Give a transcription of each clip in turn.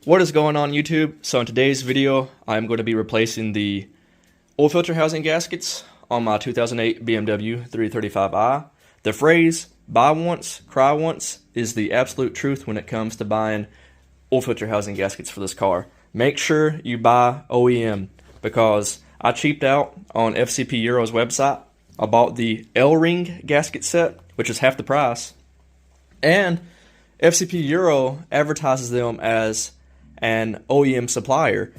What is going on, YouTube? So in today's video, I'm going to be replacing the oil filter housing gaskets on my 2008 BMW 335i. The phrase, buy once, cry once, is the absolute truth when it comes to buying oil filter housing gaskets for this car. Make sure you buy OEM, because I cheaped out on FCP Euro's website. I bought the Elring gasket set, which is half the price, and FCP Euro advertises them as an OEM supplier.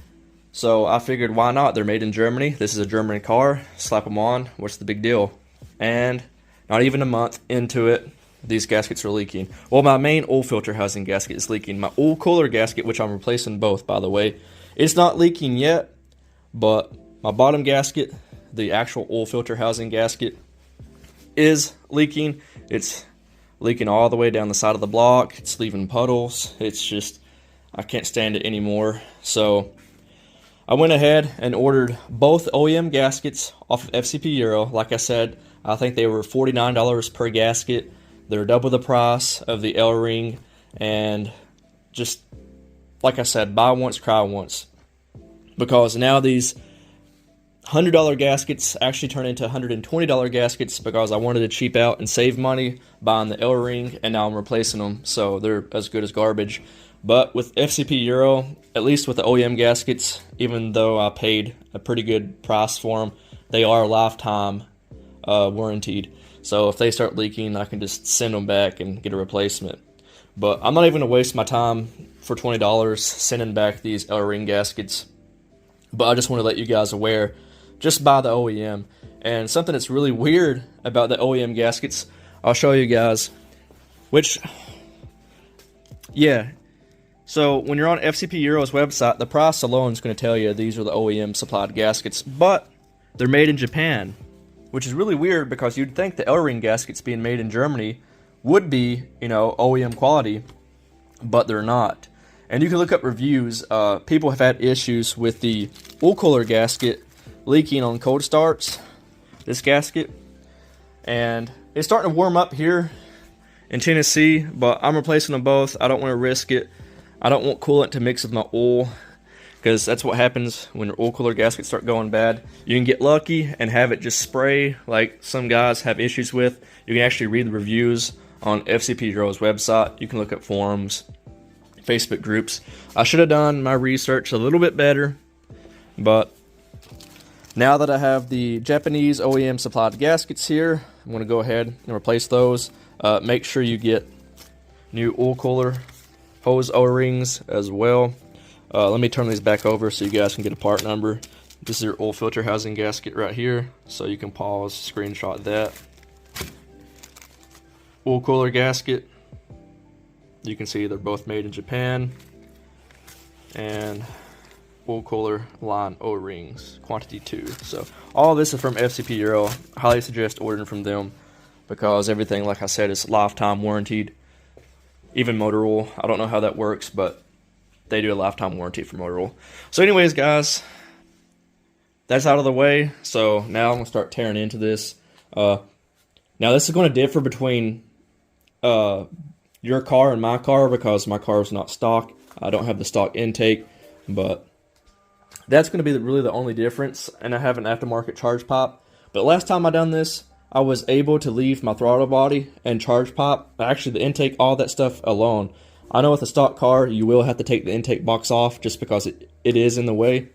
So I figured, why not? They're made in Germany. This is a German car. Slap them on. What's the big deal? And not even a month into it, these gaskets are leaking. Well, my main oil filter housing gasket is leaking. My oil cooler gasket, which I'm replacing both, by the way, it's not leaking yet, but my bottom gasket, the actual oil filter housing gasket, is leaking. It's leaking all the way down the side of the block. It's leaving puddles. It's just, I can't stand it anymore. So I went ahead and ordered both OEM gaskets off of FCP Euro. Like I said, I think they were $49 per gasket. They're double the price of the Elring, and just like I said, buy once, cry once, because now these $100 gaskets actually turn into $120 gaskets, because I wanted to cheap out and save money buying the Elring, and now I'm replacing them, so they're as good as garbage. But with FCP Euro, at least with the OEM gaskets, even though I paid a pretty good price for them, they are lifetime warranted. So if they start leaking, I can just send them back and get a replacement. But I'm not even going to waste my time for $20 sending back these Elring gaskets. But I just want to let you guys aware, just buy the OEM. And something that's really weird about the OEM gaskets, I'll show you guys. So when you're on FCP Euro's website, the price alone is going to tell you these are the OEM supplied gaskets, but they're made in Japan, which is really weird, because you'd think the Elring gaskets being made in Germany would be, OEM quality, but they're not. And you can look up reviews. People have had issues with the oil cooler gasket leaking on cold starts, this gasket, and it's starting to warm up here in Tennessee, but I'm replacing them both. I don't want to risk it. I don't want coolant to mix with my oil, because that's what happens when your oil cooler gaskets start going bad. You can get lucky and have it just spray, like some guys have issues with. You can actually read the reviews on FCP Euro's website. You can look at forums, Facebook groups. I should have done my research a little bit better, but now that I have the Japanese OEM supplied gaskets here, I'm going to go ahead and replace those. Make sure you get new oil cooler hose O-rings as well. Let me turn these back over so you guys can get a part number. This is your oil filter housing gasket right here, so you can pause, screenshot that. Oil cooler gasket. You can see they're both made in Japan. And oil cooler line O-rings, quantity 2. So all this is from FCP Euro. I highly suggest ordering from them, because everything, like I said, is lifetime warranted. Even motor oil, I don't know how that works, but they do a lifetime warranty for motor oil. So anyways, guys, that's out of the way. So now I'm going to start tearing into this. Now this is going to differ between your car and my car, because my car is not stock. I don't have the stock intake, but that's going to be really the only difference. And I have an aftermarket charge pipe. But last time I done this, I was able to leave my throttle body and charge pipe, actually the intake, all that stuff alone. I know with a stock car, you will have to take the intake box off just because it is in the way.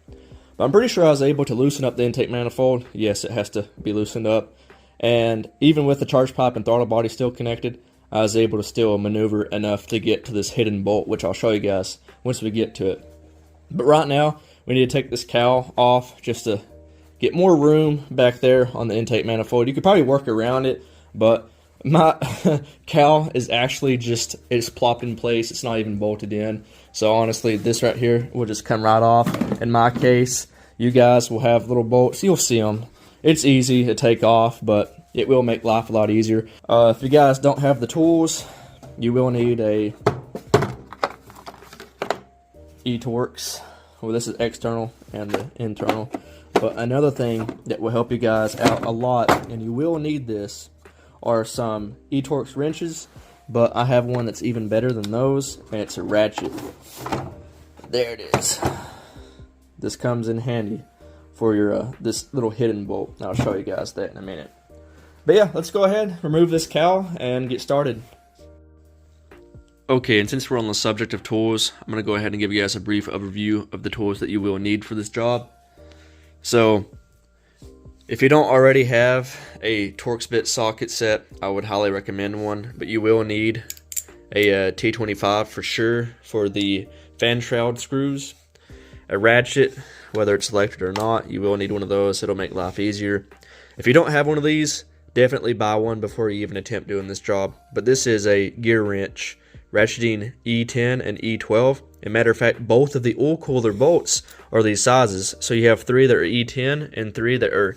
But I'm pretty sure I was able to loosen up the intake manifold. Yes, it has to be loosened up. And even with the charge pipe and throttle body still connected, I was able to still maneuver enough to get to this hidden bolt, which I'll show you guys once we get to it. But right now, we need to take this cowl off just to get more room back there on the intake manifold. You could probably work around it, but my cowl is actually just, it's plopped in place. It's not even bolted in. So honestly, this right here will just come right off. In my case, you guys will have little bolts. You'll see them. It's easy to take off, but it will make life a lot easier. If you guys don't have the tools, you will need a E-Torx. Well, this is external and the internal. But another thing that will help you guys out a lot, and you will need this, are some E-Torx wrenches, but I have one that's even better than those, and it's a ratchet. There it is. This comes in handy for your this little hidden bolt. I'll show you guys that in a minute. But yeah, let's go ahead, remove this cowl, and get started. Okay, and since we're on the subject of tools, I'm going to go ahead and give you guys a brief overview of the tools that you will need for this job. So, if you don't already have a Torx bit socket set, I would highly recommend one, but you will need a T25 for sure for the fan shroud screws. A ratchet, whether it's selected or not, you will need one of those. It'll make life easier. If you don't have one of these, definitely buy one before you even attempt doing this job. But this is a gear wrench, ratcheting E10 and E12. As a matter of fact, both of the oil cooler bolts are these sizes. So you have 3 that are E10 and 3 that are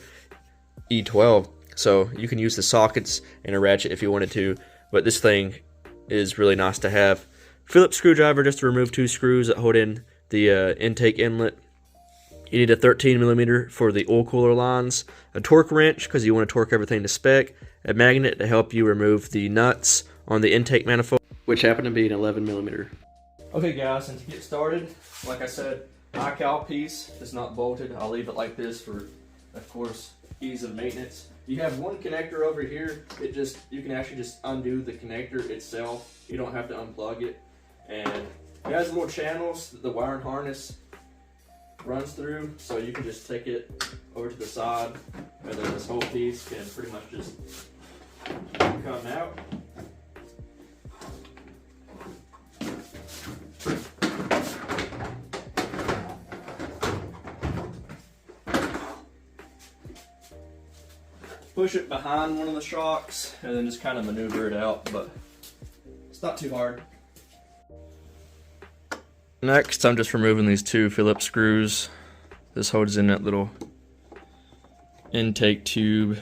E12. So you can use the sockets and a ratchet if you wanted to. But this thing is really nice to have. Phillips screwdriver just to remove 2 screws that hold in the intake inlet. You need a 13mm for the oil cooler lines, a torque wrench because you want to torque everything to spec, a magnet to help you remove the nuts on the intake manifold, which happen to be an 11mm. Okay guys, and to get started, like I said, my cowl piece is not bolted. I'll leave it like this for, of course, ease of maintenance. You have one connector over here. You can actually just undo the connector itself. You don't have to unplug it. And it has little channels that the wiring harness runs through, so you can just take it over to the side, and then this whole piece can pretty much just come out. Push it behind one of the shocks and then just kind of maneuver it out, but it's not too hard. Next, I'm just removing these 2 Phillips screws. This holds in that little intake tube.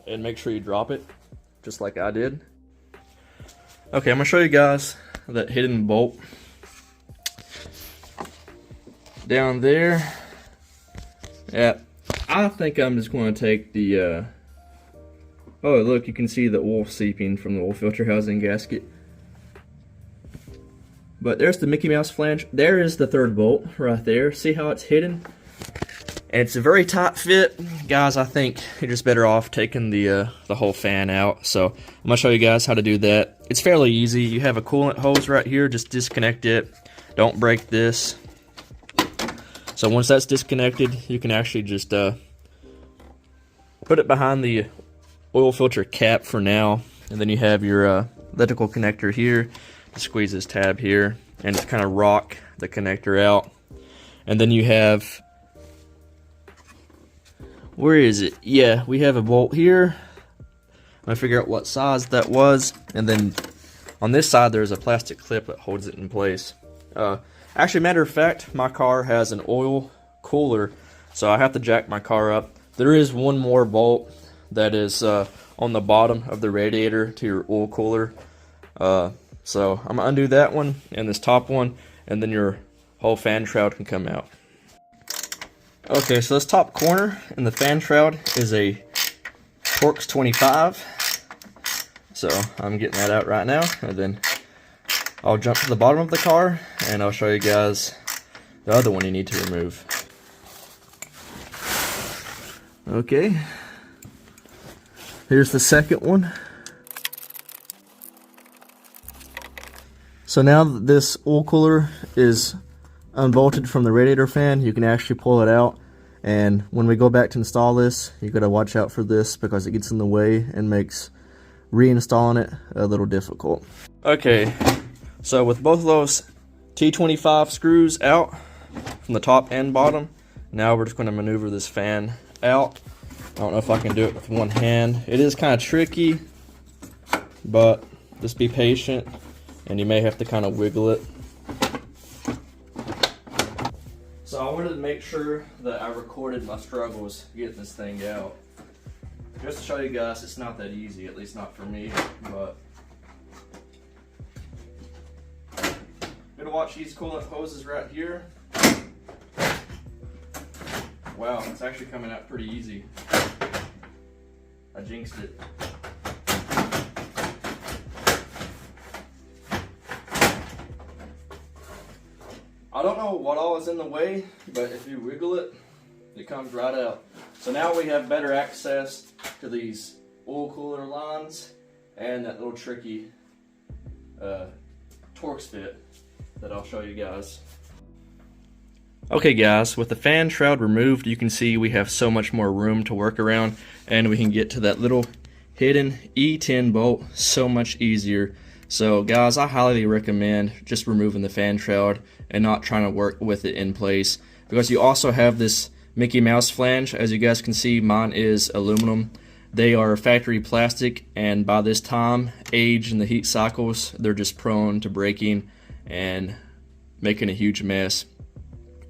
And make sure you drop it, just like I did. Okay, I'm gonna show you guys that hidden bolt down there. Yeah, I think I'm just going to take the oh look, you can see the oil seeping from the oil filter housing gasket. But there's the Mickey Mouse flange. There is the 3rd bolt right there. See how it's hidden? And it's a very tight fit. Guys, I think you're just better off taking the whole fan out. So I'm going to show you guys how to do that. It's fairly easy. You have a coolant hose right here. Just disconnect it. Don't break this. So once that's disconnected, you can actually just put it behind the oil filter cap for now. And then you have your electrical connector here. Just squeeze this tab here and just kind of rock the connector out. And then you have... Where is it? Yeah, we have a bolt here. I'm gonna figure out what size that was, and then on this side there's a plastic clip that holds it in place. Actually, matter of fact, my car has an oil cooler, so I have to jack my car up. There is one more bolt that is on the bottom of the radiator to your oil cooler. So I'm gonna undo that one and this top one, and then your whole fan shroud can come out. Okay, so this top corner in the fan shroud is a Torx 25. So I'm getting that out right now, and then I'll jump to the bottom of the car and I'll show you guys the other one you need to remove. Okay, here's the second one. So now that this oil cooler is unbolted from the radiator fan, you can actually pull it out, and when we go back to install this, you gotta watch out for this because it gets in the way and makes reinstalling it a little difficult. Okay, so with both of those T25 screws out from the top and bottom, now we're just going to maneuver this fan out. I don't know if I can do it with one hand. It is kind of tricky, but just be patient and you may have to kind of wiggle it. So I wanted to make sure that I recorded my struggles getting this thing out. Just to show you guys, it's not that easy, at least not for me, but I'm gonna watch these coolant hoses right here. Wow, it's actually coming out pretty easy. I jinxed it. I don't know what all is in the way, but if you wiggle it, it comes right out. So now we have better access to these oil cooler lines and that little tricky Torx fit that I'll show you guys. Okay guys, with the fan shroud removed, you can see we have so much more room to work around, and we can get to that little hidden E10 bolt so much easier. So guys, I highly recommend just removing the fan shroud and not trying to work with it in place, because you also have this Mickey Mouse flange. As you guys can see, mine is aluminum. They are factory plastic, and by this time, age and the heat cycles, they're just prone to breaking and making a huge mess.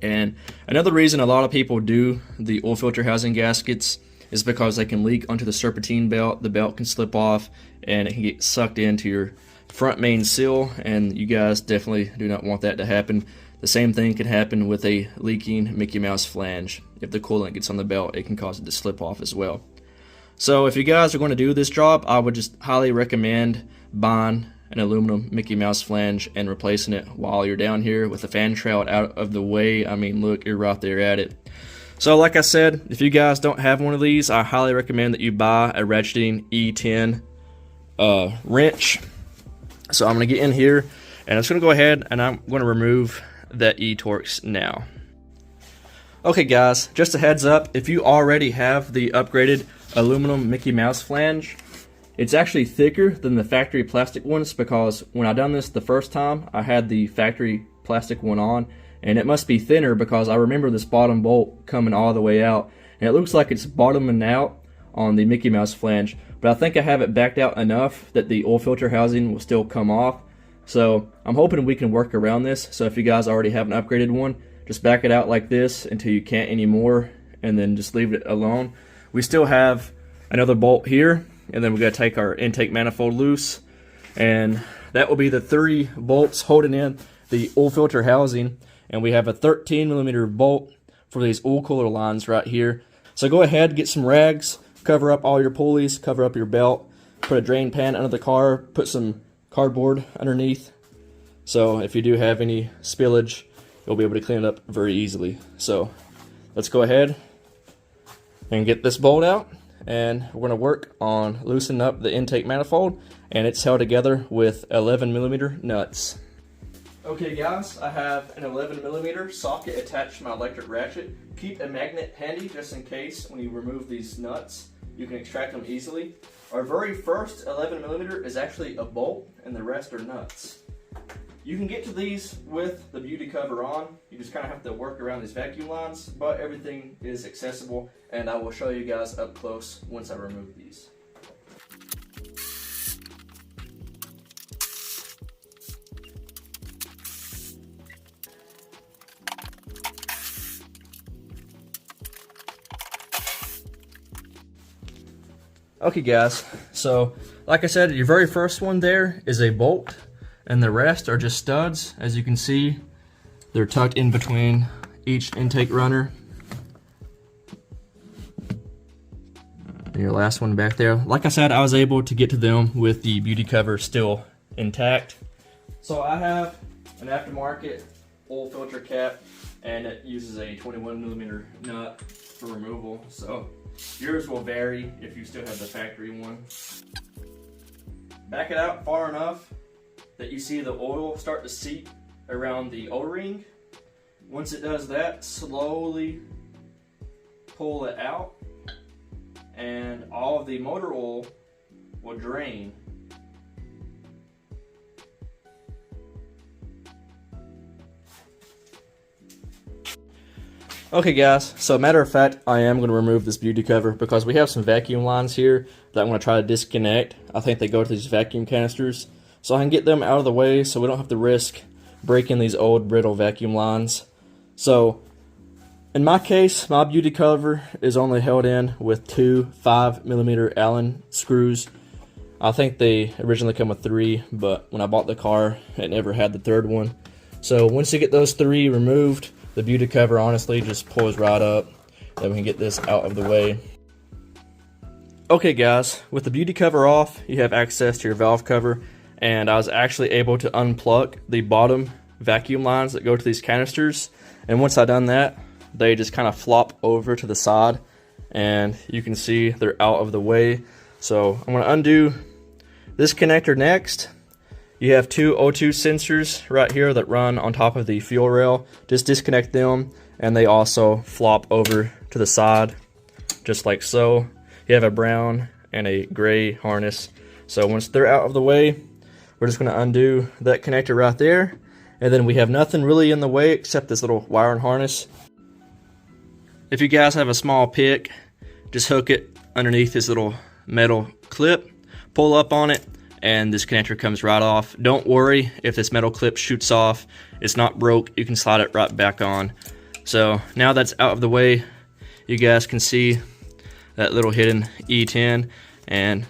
And another reason a lot of people do the oil filter housing gaskets is because they can leak onto the serpentine belt. The belt can slip off and it can get sucked into your front main seal, and you guys definitely do not want that to happen. The same thing can happen with a leaking Mickey Mouse flange. If the coolant gets on the belt, it can cause it to slip off as well. So if you guys are going to do this job, I would just highly recommend buying an aluminum Mickey Mouse flange and replacing it while you're down here with the fan shroud out of the way. I mean, look, you're right there at it. So like I said, if you guys don't have one of these, I highly recommend that you buy a ratcheting E10 wrench. So I'm going to get in here, and I'm just going to go ahead and I'm going to remove that E-Torx now. Okay guys, just a heads up, if you already have the upgraded aluminum Mickey Mouse flange, it's actually thicker than the factory plastic ones, because when I done this the first time, I had the factory plastic one on, and it must be thinner because I remember this bottom bolt coming all the way out, and it looks like it's bottoming out on the Mickey Mouse flange, but I think I have it backed out enough that the oil filter housing will still come off. So I'm hoping we can work around this. So if you guys already have an upgraded one, just back it out like this until you can't anymore, and then just leave it alone. We still have another bolt here, and then we got to take our intake manifold loose, and that will be the 3 bolts holding in the oil filter housing. And we have a 13mm bolt for these oil cooler lines right here. So go ahead, get some rags, cover up all your pulleys, cover up your belt, put a drain pan under the car, put some cardboard underneath, so if you do have any spillage, you'll be able to clean it up very easily. So let's go ahead and get this bolt out, and we're going to work on loosening up the intake manifold, and it's held together with 11mm nuts. Okay guys, I have an 11mm socket attached to my electric ratchet. Keep a magnet handy just in case when you remove these nuts, you can extract them easily. Our very first 11mm is actually a bolt, and the rest are nuts. You can get to these with the beauty cover on. You just kind of have to work around these vacuum lines, but everything is accessible, and I will show you guys up close once I remove these. Okay guys, so like I said, your very first one there is a bolt, and the rest are just studs. As you can see, they're tucked in between each intake runner. And your last one back there. Like I said, I was able to get to them with the beauty cover still intact. So I have an aftermarket oil filter cap, and it uses a 21mm nut for removal. So yours will vary if you still have the factory one. Back it out far enough that you see the oil start to seep around the O-ring. Once it does that, slowly pull it out, and all of the motor oil will drain. Okay guys, so matter of fact, I am going to remove this beauty cover because we have some vacuum lines here that I'm going to try to disconnect. I think they go to these vacuum canisters, so I can get them out of the way so we don't have to risk breaking these old brittle vacuum lines. So in my case, my beauty cover is only held in with 2 5mm Allen screws. I think they originally come with 3, but when I bought the car, it never had the 3rd one. So once you get those 3 removed, the beauty cover honestly just pulls right up. Then we can get this out of the way. Okay guys, with the beauty cover off, you have access to your valve cover, and I was actually able to unplug the bottom vacuum lines that go to these canisters, and once I done that, they just kind of flop over to the side, and you can see they're out of the way. So I'm going to undo this connector next. You have two O2 sensors right here that run on top of the fuel rail. Just disconnect them, and they also flop over to the side, just like so. You have a brown and a gray harness. So once they're out of the way, we're just going to undo that connector right there. And then we have nothing really in the way except this little wiring harness. If you guys have a small pick, just hook it underneath this little metal clip, pull up on it, and this connector comes right off. Don't worry if this metal clip shoots off. It's not broke. You can slide it right back on. So now that's out of the way, you guys can see that little hidden E10, and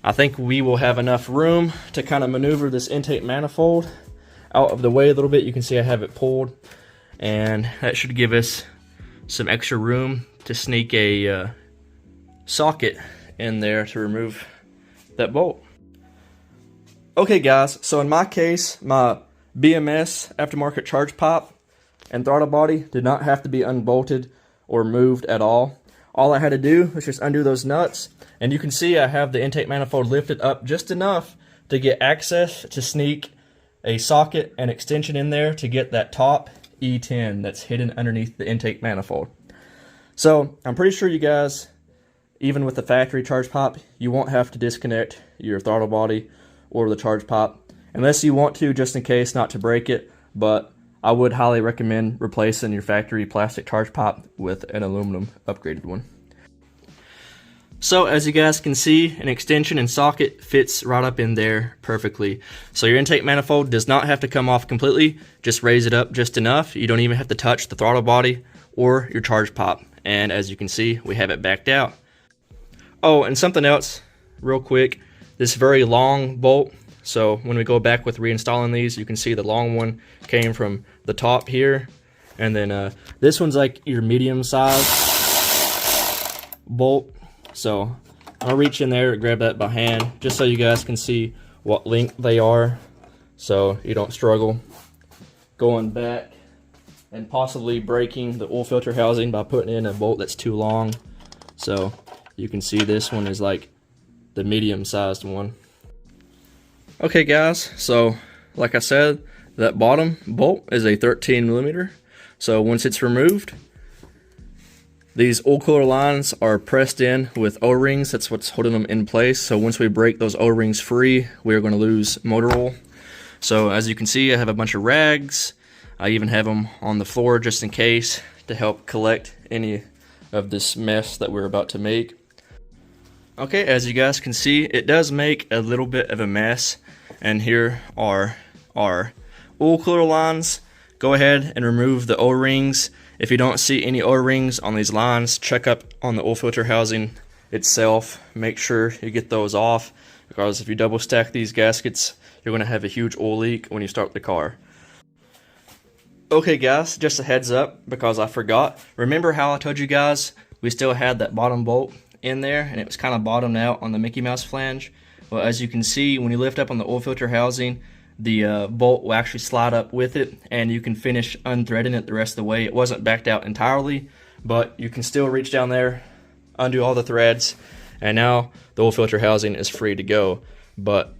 I think we will have enough room to kind of maneuver this intake manifold out of the way a little bit. You can see I have it pulled, and that should give us some extra room to sneak a socket in there to remove that bolt. Okay guys, so in my case, my BMS aftermarket charge pipe and throttle body did not have to be unbolted or moved at all. All I had to do was just undo those nuts, and you can see I have the intake manifold lifted up just enough to get access to sneak a socket and extension in there to get that top E10 that's hidden underneath the intake manifold. So I'm pretty sure you guys, even with the factory charge pipe, you won't have to disconnect your throttle body or the charge pipe, unless you want to, just in case, not to break it, but I would highly recommend replacing your factory plastic charge pipe with an aluminum upgraded one. So as you guys can see, an extension and socket fits right up in there perfectly. So your intake manifold does not have to come off completely, just raise it up just enough. You don't even have to touch the throttle body or your charge pipe. And as you can see, we have it backed out. Oh, and something else real quick, this very long bolt. So when we go back with reinstalling these, you can see the long one came from the top here. And then this one's like your medium size bolt. So I'll reach in there and grab that by hand, just so you guys can see what length they are, so you don't struggle going back and possibly breaking the oil filter housing by putting in a bolt that's too long. So you can see this one is like the medium sized one. Okay guys, so like I said, that bottom bolt is a 13mm. So once it's removed, these oil cooler lines are pressed in with O-rings. That's what's holding them in place. So once we break those O-rings free, we're going to lose motor oil. So as you can see, I have a bunch of rags. I even have them on the floor just in case, to help collect any of this mess that we're about to make. Okay, as you guys can see, it does make a little bit of a mess. And here are our oil cooler lines. Go ahead and remove the O-rings. If you don't see any O-rings on these lines, check up on the oil filter housing itself. Make sure you get those off, because if you double stack these gaskets, you're going to have a huge oil leak when you start the car. Okay guys, just a heads up, because I forgot. Remember how I told you guys we still had that bottom bolt in there, and it was kind of bottomed out on the Mickey Mouse flange? Well, as you can see, when you lift up on the oil filter housing, the bolt will actually slide up with it, and you can finish unthreading it the rest of the way. It wasn't backed out entirely, but you can still reach down there, undo all the threads, and now the oil filter housing is free to go. But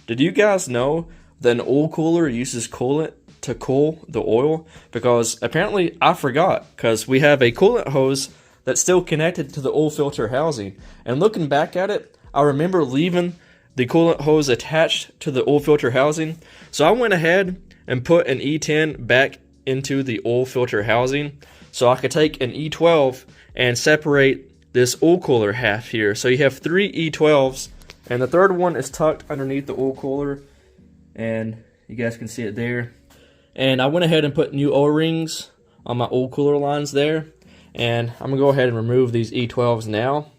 did you guys know that an oil cooler uses coolant to cool the oil? Because apparently I forgot, because we have a coolant hose that's still connected to the oil filter housing. And looking back at it, I remember leaving the coolant hose attached to the oil filter housing. So I went ahead and put an E10 back into the oil filter housing, so I could take an E12 and separate this oil cooler half here. So you have 3 E12s, and the third one is tucked underneath the oil cooler, and you guys can see it there. And I went ahead and put new O-rings on my oil cooler lines there, and I'm gonna go ahead and remove these E12s now.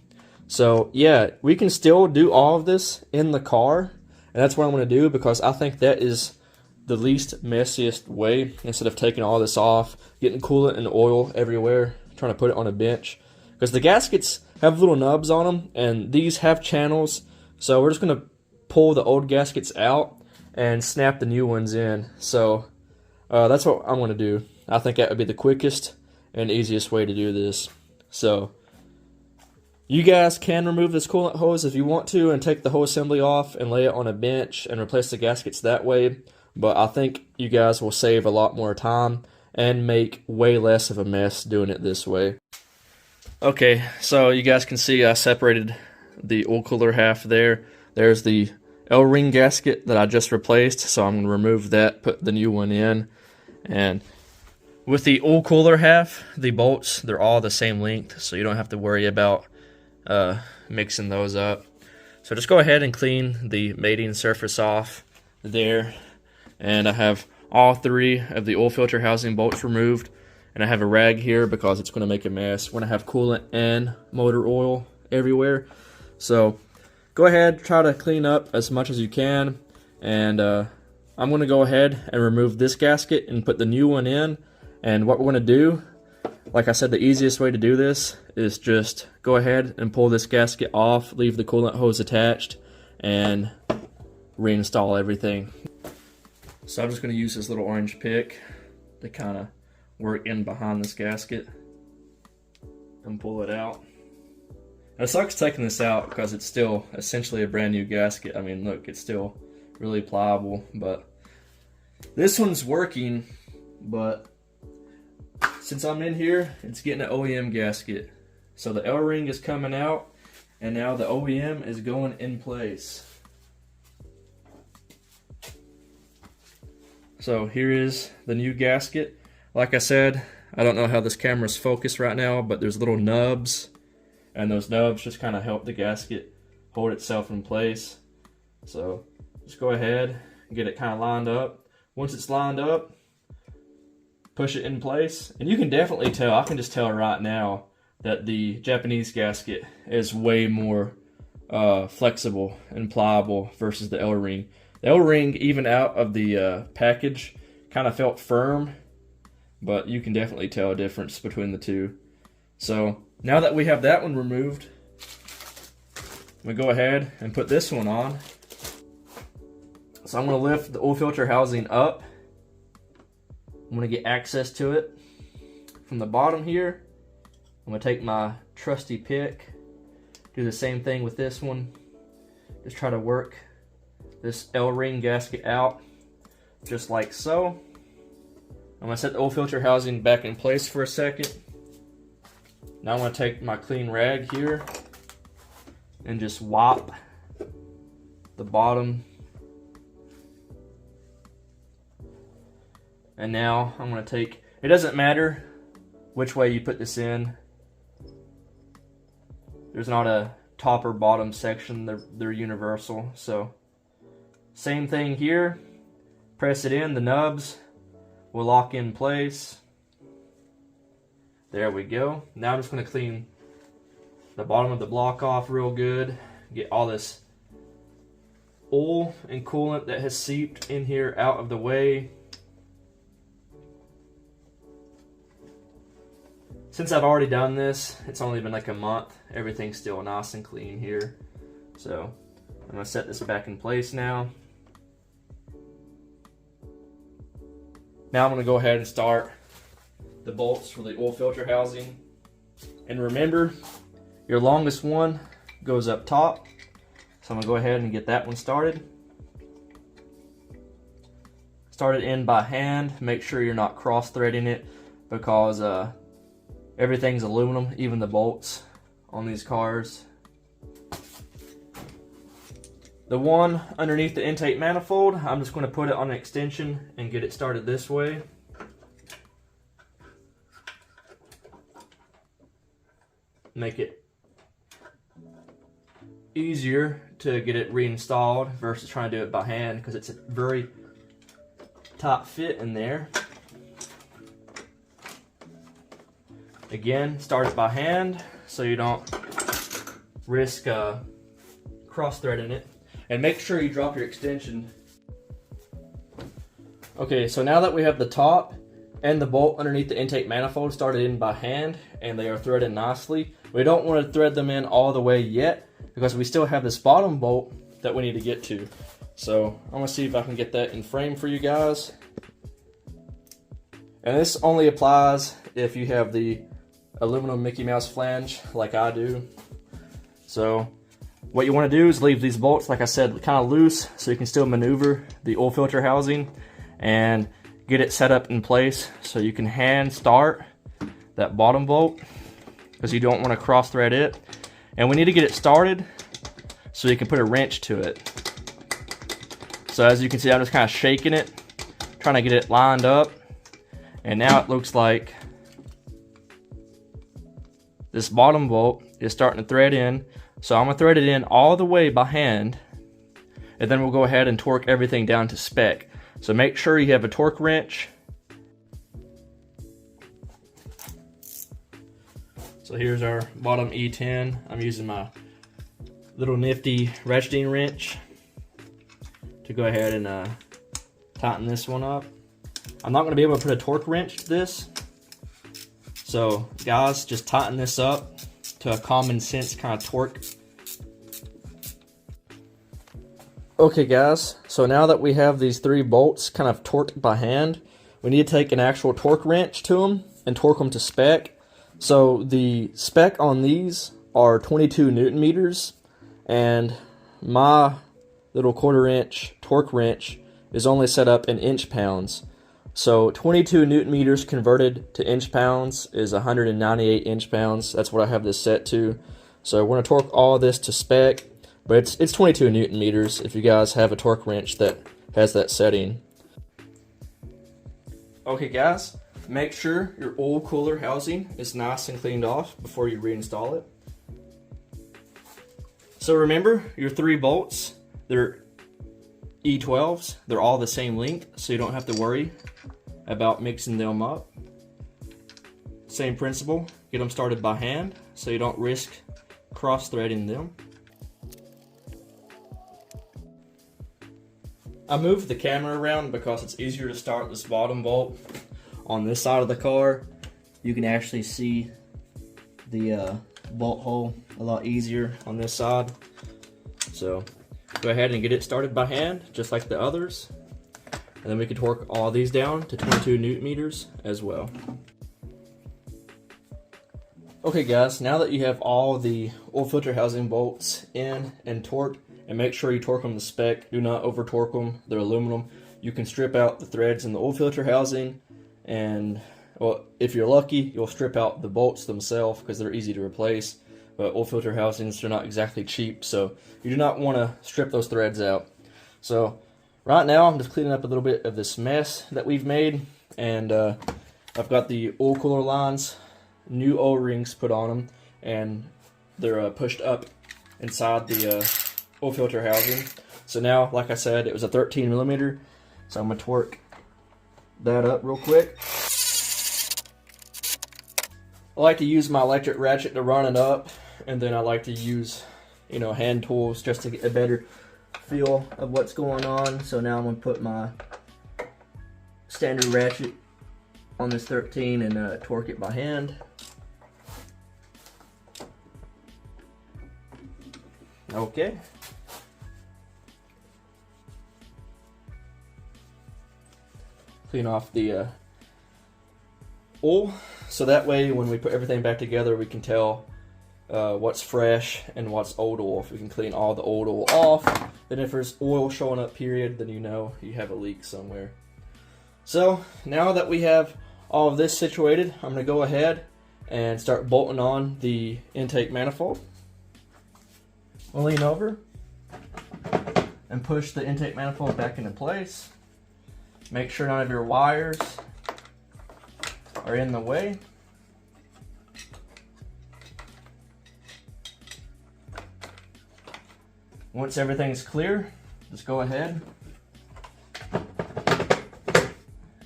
So yeah, we can still do all of this in the car, and that's what I'm going to do, because I think that is the least messiest way, instead of taking all this off, getting coolant and oil everywhere, trying to put it on a bench. because the gaskets have little nubs on them, and these have channels. So we're just going to pull the old gaskets out and snap the new ones in. So that's what I'm going to do. I think that would be the quickest and easiest way to do this. So you guys can remove this coolant hose if you want to and take the whole assembly off and lay it on a bench and replace the gaskets that way. But I think you guys will save a lot more time and make way less of a mess doing it this way. Okay, so you guys can see I separated the oil cooler half there. There's the Elring gasket that I just replaced, so I'm going to remove that, put the new one in. And with the oil cooler half, the bolts, they're all the same length, so you don't have to worry about mixing those up. So just go ahead and clean the mating surface off there. And I have all 3 of the oil filter housing bolts removed. And I have a rag here because it's going to make a mess when I have coolant and motor oil everywhere. So go ahead, try to clean up as much as you can. And I'm going to go ahead and remove this gasket and put the new one in. And what we're going to do, like I said, the easiest way to do this is just go ahead and pull this gasket off, leave the coolant hose attached, and reinstall everything. So I'm just going to use this little orange pick to kind of work in behind this gasket and pull it out. And it sucks taking this out because it's still essentially a brand new gasket. I mean, look, it's still really pliable, but this one's working. But since I'm in here, it's getting an OEM gasket. So the Elring is coming out, and now the OEM is going in place. So here is the new gasket. Like I said, I don't know how this camera's focused right now, but there's little nubs, and those nubs just kind of help the gasket hold itself in place. So just go ahead and get it kind of lined up. Once it's lined up, push it in place, and you can definitely tell, I can just tell right now, that the Japanese gasket is way more flexible and pliable versus the Elring. The Elring, even out of the package, kind of felt firm, but you can definitely tell a difference between the two. So now that we have that one removed, we go ahead and put this one on. So I'm going to lift the oil filter housing up. I'm going to get access to it from the bottom here. I'm going to take my trusty pick, do the same thing with this one. Just try to work this Elring gasket out just like so. I'm going to set the oil filter housing back in place for a second. Now I'm going to take my clean rag here and just wipe the bottom. And now I'm going to take, it doesn't matter which way you put this in. There's not a top or bottom section, they're universal. So same thing here, press it in, the nubs will lock in place. There we go. Now I'm just going to clean the bottom of the block off real good, get all this oil and coolant that has seeped in here out of the way. Since I've already done this, it's only been like a month, everything's still nice and clean here. So I'm going to set this back in place now. Now I'm going to go ahead and start the bolts for the oil filter housing. And remember, your longest one goes up top. So I'm going to go ahead and get that one started. Start it in by hand. Make sure you're not cross-threading it because everything's aluminum, even the bolts on these cars. The one underneath the intake manifold, I'm just going to put it on an extension and get it started this way. Make it easier to get it reinstalled versus trying to do it by hand because it's a very tight fit in there. Again, start it by hand so you don't risk cross-threading it. And make sure you drop your extension. Okay, so now that we have the top and the bolt underneath the intake manifold started in by hand, and they are threaded nicely. We don't want to thread them in all the way yet because we still have this bottom bolt that we need to get to. So I'm going to see if I can get that in frame for you guys. And this only applies if you have the aluminum Mickey Mouse flange like I do. So what you want to do is leave these bolts, like I said, kind of loose so you can still maneuver the oil filter housing and get it set up in place so you can hand start that bottom bolt because you don't want to cross thread it. And we need to get it started so you can put a wrench to it. So as you can see, I'm just kind of shaking it, trying to get it lined up. And now it looks like this bottom bolt is starting to thread in. So I'm going to thread it in all the way by hand, and then we'll go ahead and torque everything down to spec. So make sure you have a torque wrench. So here's our bottom E10. I'm using my little nifty ratcheting wrench to go ahead and tighten this one up. I'm not going to be able to put a torque wrench to this. So guys, just tighten this up to a common sense kind of torque. Okay guys, so now that we have these 3 bolts kind of torqued by hand, we need to take an actual torque wrench to them and torque them to spec. So the spec on these are 22 Newton meters, and my little 1/4 inch torque wrench is only set up in inch pounds. So 22 Newton meters converted to inch pounds is 198 inch pounds. That's what I have this set to. So we're going to torque all of this to spec. But it's 22 Newton meters if you guys have a torque wrench that has that setting. Okay guys, make sure your oil cooler housing is nice and cleaned off before you reinstall it. So remember your 3 bolts, they're E12s, they're all the same length, so you don't have to worry about mixing them up. Same principle, get them started by hand so you don't risk cross-threading them. I moved the camera around because it's easier to start this bottom bolt on this side of the car. You can actually see the bolt hole a lot easier on this side. So go ahead and get it started by hand, just like the others. And then we can torque all these down to 22 Newton meters as well. Okay guys, now that you have all the oil filter housing bolts in and torqued, and make sure you torque them to spec. Do not over torque them. They're aluminum. You can strip out the threads in the oil filter housing, and well, if you're lucky, you'll strip out the bolts themselves because they're easy to replace. But oil filter housings, they're not exactly cheap, so you do not want to strip those threads out. So right now, I'm just cleaning up a little bit of this mess that we've made, and I've got the oil cooler lines, new O-rings put on them, and they're pushed up inside the oil filter housing. So now, like I said, it was a 13 millimeter, so I'm going to torque that up real quick. I like to use my electric ratchet to run it up, and then I like to use, hand tools just to get a better feel of what's going on. So now I'm going to put my standard ratchet on this 13 and torque it by hand. Okay. Clean off the oil, so that way when we put everything back together we can tell what's fresh and what's old oil. If we can clean all the old oil off, then if there's oil showing up period, then you know you have a leak somewhere. So now that we have all of this situated, I'm going to go ahead and start bolting on the intake manifold. We'll lean over and push the intake manifold back into place. Make sure none of your wires are in the way. Once everything's clear, just go ahead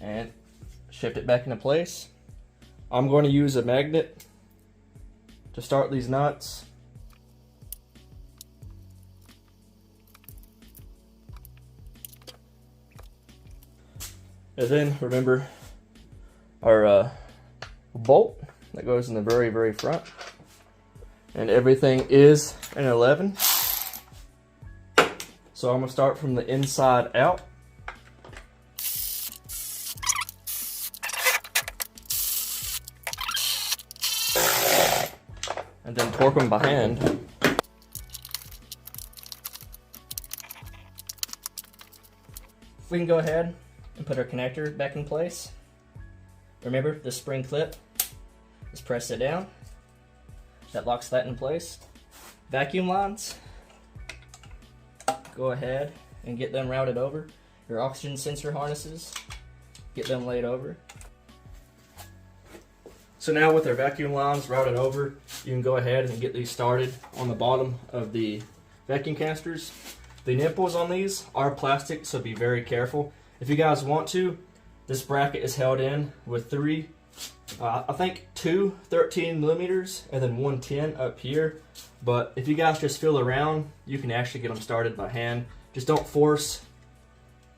and shift it back into place. I'm going to use a magnet to start these nuts. And then remember, our bolt that goes in the very, very front. And everything is an 11. So I'm gonna start from the inside out. And then torque them by hand. We can go ahead and put our connector back in place. Remember the spring clip, just press it down. That locks that in place. Vacuum lines, go ahead and get them routed over. Your oxygen sensor harnesses, get them laid over. So now with our vacuum lines routed over, you can go ahead and get these started on the bottom of the vacuum canisters. The nipples on these are plastic, so be very careful. If you guys want to, this bracket is held in with two 13 millimeters and then one 10 up here. But if you guys just feel around, you can actually get them started by hand. Just don't force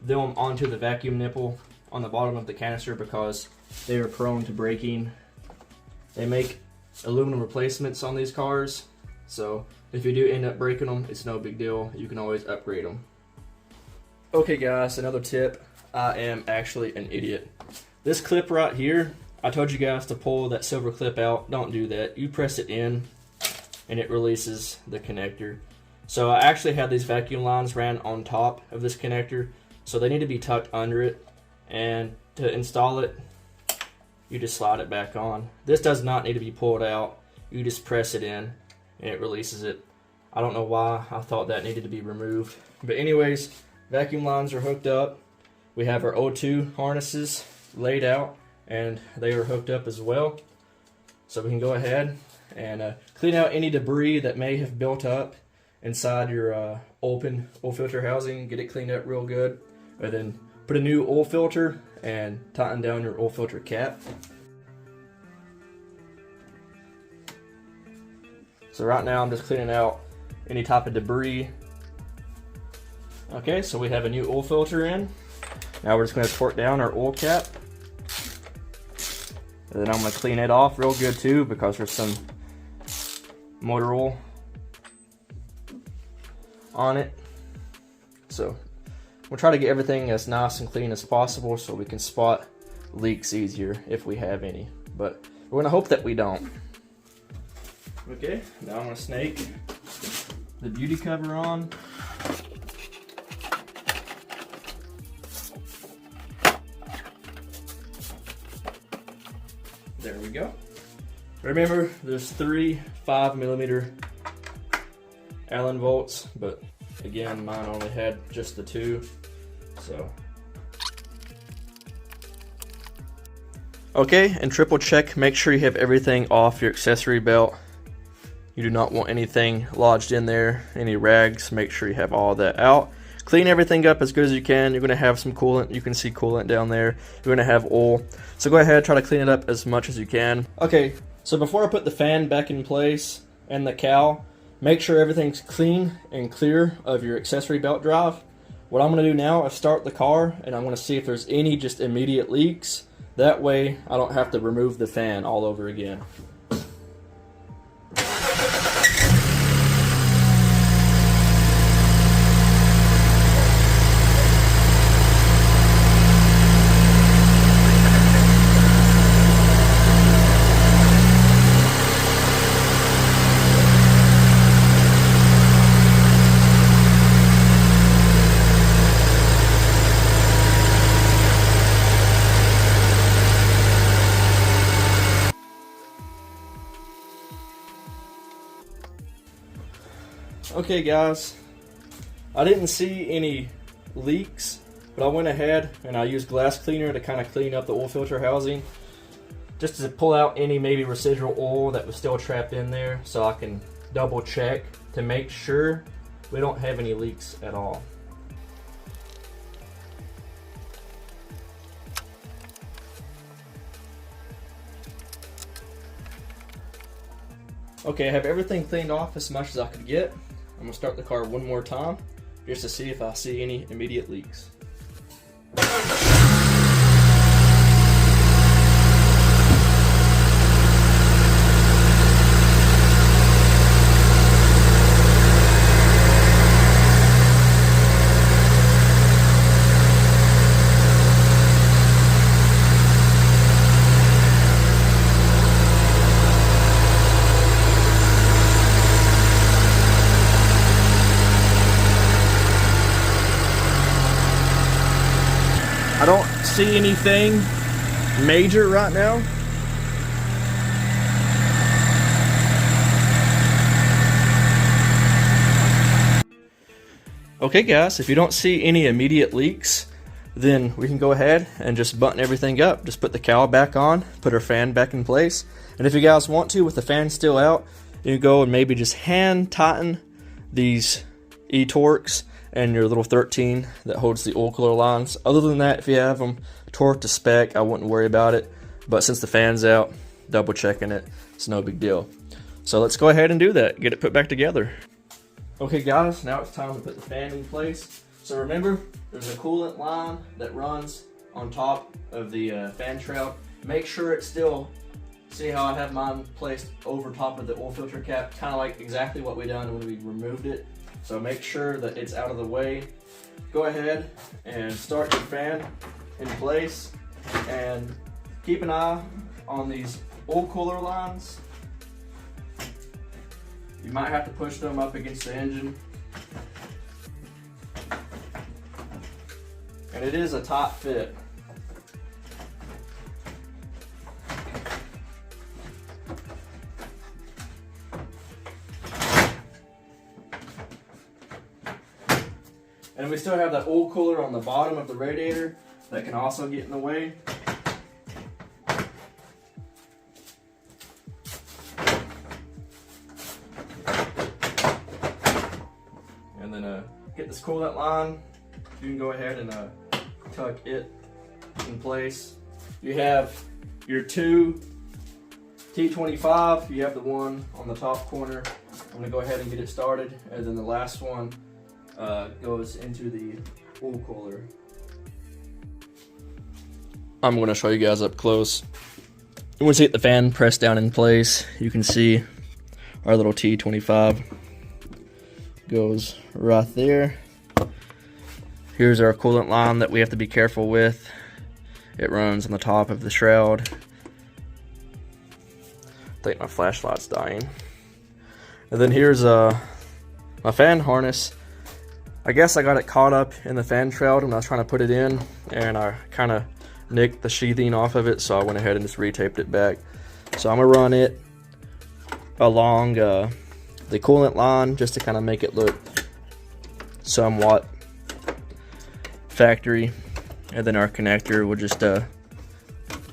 them onto the vacuum nipple on the bottom of the canister because they are prone to breaking. They make aluminum replacements on these cars, so if you do end up breaking them, it's no big deal. You can always upgrade them. Okay guys, another tip. I am actually an idiot. This clip right here, I told you guys to pull that silver clip out. Don't do that. You press it in and it releases the connector. So I actually have these vacuum lines ran on top of this connector, so they need to be tucked under it. And to install it, you just slide it back on. This does not need to be pulled out. You just press it in and it releases it. I don't know why I thought that needed to be removed. But anyways, vacuum lines are hooked up. We have our O2 harnesses laid out and they are hooked up as well. So we can go ahead and clean out any debris that may have built up inside your open oil filter housing. Get it cleaned up real good. And then put a new oil filter and tighten down your oil filter cap. So right now I'm just cleaning out any type of debris. Okay, so we have a new oil filter in. Now we're just going to torque down our oil cap. And then I'm going to clean it off real good too because there's some motor oil on it. So we'll try to get everything as nice and clean as possible so we can spot leaks easier if we have any. But we're going to hope that we don't. Okay, now I'm going to snake the beauty cover on. There we go. Remember, there's 3 5mm Allen bolts, but again, mine only had just the 2, so. Okay, and triple check, make sure you have everything off your accessory belt. You do not want anything lodged in there, any rags, make sure you have all that out. Clean everything up as good as you can. You're gonna have some coolant, you can see coolant down there. You're gonna have oil, so go ahead, try to clean it up as much as you can. Okay, so before I put the fan back in place and the cowl, make sure everything's clean and clear of your accessory belt drive. What I'm gonna do now is start the car and I'm gonna see if there's any just immediate leaks. That way I don't have to remove the fan all over again. Okay guys, I didn't see any leaks, but I went ahead and I used glass cleaner to kind of clean up the oil filter housing, just to pull out any maybe residual oil that was still trapped in there, so I can double check to make sure we don't have any leaks at all. Okay, I have everything cleaned off as much as I could get. I'm gonna start the car one more time just to see if I see any immediate leaks. see anything major right now. Okay guys, if you don't see any immediate leaks, then we can go ahead and just button everything up. Just put the cowl back on, put our fan back in place. And if you guys want to, with the fan still out, you can go and maybe just hand tighten these E-Torques and your little 13 that holds the oil cooler lines. Other than that, if you have them torqued to spec, I wouldn't worry about it. But since the fan's out, double checking it, it's no big deal. So let's go ahead and do that, get it put back together. Okay guys, now it's time to put the fan in place. So remember, there's a coolant line that runs on top of the fan shroud. Make sure it's still, see how I have mine placed over top of the oil filter cap, kind of like exactly what we done when we removed it. So make sure that it's out of the way. Go ahead and start your fan in place and keep an eye on these oil cooler lines. You might have to push them up against the engine. And it is a tight fit. And we still have that oil cooler on the bottom of the radiator that can also get in the way. And then get this coolant line. You can go ahead and tuck it in place. You have your two T25. You have the one on the top corner. I'm gonna go ahead and get it started, and then the last one goes into the oil cooler. I'm gonna show you guys up close. Once you get the fan pressed down in place, you can see our little T25 goes right there. Here's our coolant line that we have to be careful with. It runs on the top of the shroud. I think my flashlight's dying. And then here's my fan harness. I guess I got it caught up in the fan shroud when I was trying to put it in, and I kind of nicked the sheathing off of it, so I went ahead and just retaped it back. So I'm gonna run it along the coolant line just to kind of make it look somewhat factory, and then our connector will just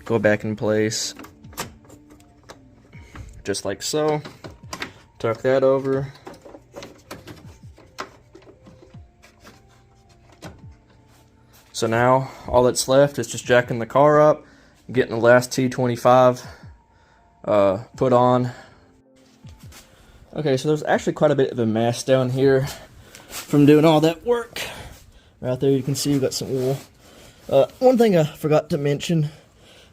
go back in place just like so. Tuck that over. So now all that's left is just jacking the car up, getting the last T25 put on. Okay, so there's actually quite a bit of a mess down here from doing all that work. Right there you can see we've got some oil. One thing I forgot to mention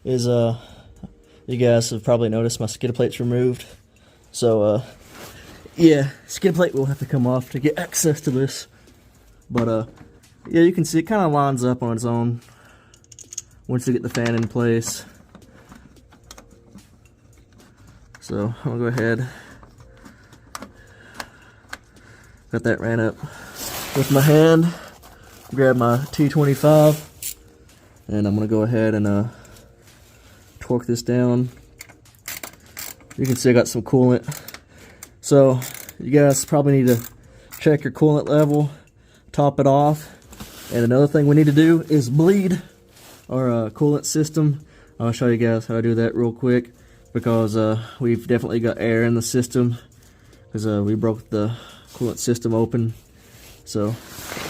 is you guys have probably noticed my skid plate's removed. So yeah, skid plate will have to come off to get access to this. But yeah, you can see it kind of lines up on its own once you get the fan in place. So I'm gonna go ahead, got that ran up with my hand, grab my T25, and I'm gonna go ahead and torque this down. You can see I got some coolant. So you guys probably need to check your coolant level, top it off. And another thing we need to do is bleed our coolant system. I'll show you guys how to do that real quick, because we've definitely got air in the system because we broke the coolant system open. So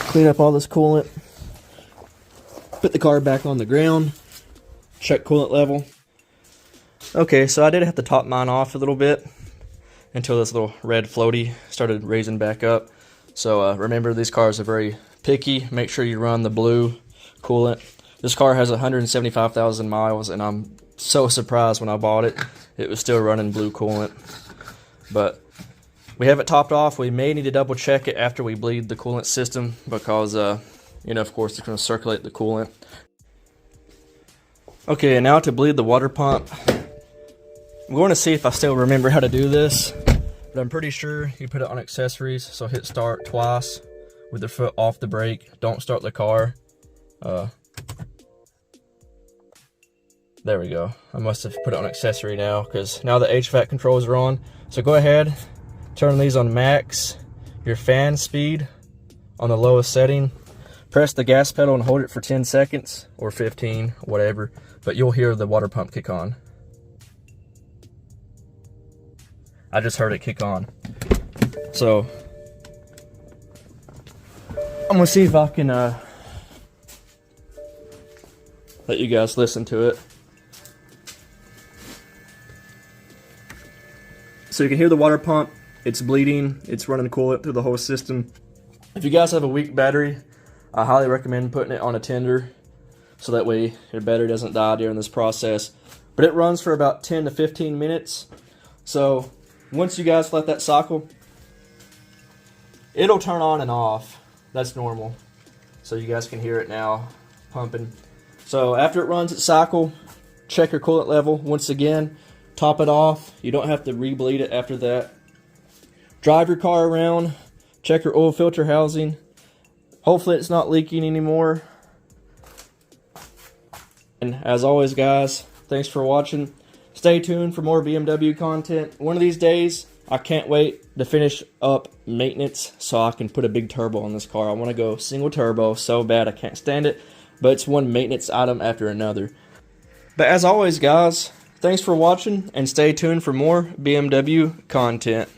clean up all this coolant, put the car back on the ground, check coolant level. Okay, so I did have to top mine off a little bit until this little red floaty started raising back up. So remember, these cars are very picky. Make sure you run the blue coolant. This car has 175,000 miles, and I'm so surprised when I bought it, it was still running blue coolant. But we have it topped off. We may need to double check it after we bleed the coolant system, because you know, of course, it's going to circulate the coolant. Okay, and now to bleed the water pump. I'm going to see if I still remember how to do this, but I'm pretty sure you put it on accessories. So hit start twice with the foot off the brake. Don't start the car. There we go. I must have put it on accessory now because now the HVAC controls are on. So go ahead, turn these on max, your fan speed on the lowest setting. Press the gas pedal and hold it for 10 seconds or 15, whatever, but you'll hear the water pump kick on. I just heard it kick on. So I'm gonna see if I can let you guys listen to it. So you can hear the water pump, it's bleeding, it's running coolant through the whole system. If you guys have a weak battery, I highly recommend putting it on a tender so that way your battery doesn't die during this process. But it runs for about 10 to 15 minutes. So once you guys let that cycle, it'll turn on and off. That's normal. So you guys can hear it now pumping. So after it runs its cycle, check your coolant level once again. Top it off. You don't have to re-bleed it after that. Drive your car around. Check your oil filter housing. Hopefully it's not leaking anymore. And as always, guys, thanks for watching. Stay tuned for more BMW content. One of these days, I can't wait to finish up maintenance so I can put a big turbo on this car. I want to go single turbo so bad. I can't stand it. But it's one maintenance item after another. But as always, guys, thanks for watching and stay tuned for more BMW content.